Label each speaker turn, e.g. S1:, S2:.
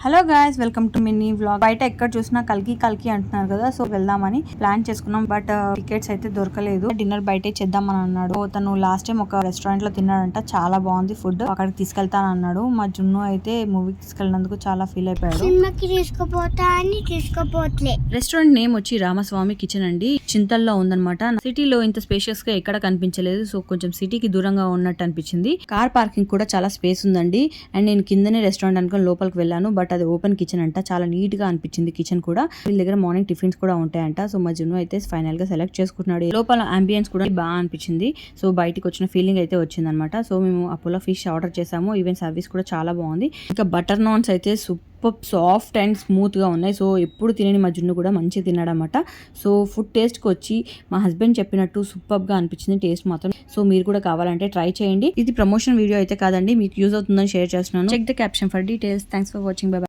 S1: Hello guys, welcome to mini vlog. బయట ఎక్కడ చూసినా కల్కి కల్కి అంటున్నారు కదా, సో వెళ్దామని ప్లాన్ చేసుకున్నాం. బట్ టికెట్స్ అయితే దొరకలేదు. డిన్నర్ బయటే చేద్దామని అన్నాడు. తను లాస్ట్ టైం ఒక రెస్టారెంట్ లో తిన్నాడంట, చాలా బాగుంది ఫుడ్, అక్కడికి తీసుకెళ్తాను అన్నాడు. మా జున్ను అయితే మూవీకి తీసుకెళ్ళినందుకు చాలా ఫీల్ అయిపోయాడు. రెస్టారెంట్ నేమ్ వచ్చి రామస్వామి కిచెన్ అండి, చింతల్లో ఉందన్నమాట. సిటీలో ఇంత స్పేషియస్ గా ఎక్కడ కనిపించలేదు, సో కొంచెం సిటీకి దూరంగా ఉన్నట్టు అనిపించింది. కార్ పార్కింగ్ కూడా చాలా స్పేస్ ఉందండి. అండ్ నేను కిందనే రెస్టారెంట్ అనుకుని లోపలికి వెళ్ళాను. బట్ అది ఓపెన్ కిచెన్ అంట, చాలా నీట్ గా అనిపించింది కిచెన్ కూడా. వీళ్ళ దగ్గర మార్నింగ్ టిఫిన్స్ కూడా ఉంటాయంట. సో మా జున్ను అయితే ఫైనల్ గా సెలెక్ట్ చేసుకుంటున్నాడు. లోపల అంబియన్స్ కూడా బాగా అనిపించింది. సో బయటికి వచ్చిన ఫీలింగ్ అయితే వచ్చింది అనమాట. సో మేము అపోలో ఫిష్ ఆర్డర్ చేసాము. ఈవెన్ సర్వీస్ కూడా చాలా బాగుంది. ఇంకా బటర్ నాన్స్ అయితే సూపర్ సాఫ్ట్ అండ్ స్మూత్ గా ఉన్నాయి. సో ఎప్పుడు తినని మా జున్ను కూడా మంచిగా తిన్నాడనమాట. సో ఫుడ్ టేస్ట్ కి వచ్చి మా హస్బెండ్ చెప్పినట్టు సూపర్ గా అనిపించింది టేస్ట్ మాత్రం. సో మీరు కూడా కావాలంటే ట్రై చేయండి. ఇది ప్రమోషన్ వీడియో అయితే కాదండి, మీకు యూజ్ అవుతుందని షేర్ చేస్తున్నాను. Check the caption for details. Thanks for watching. By.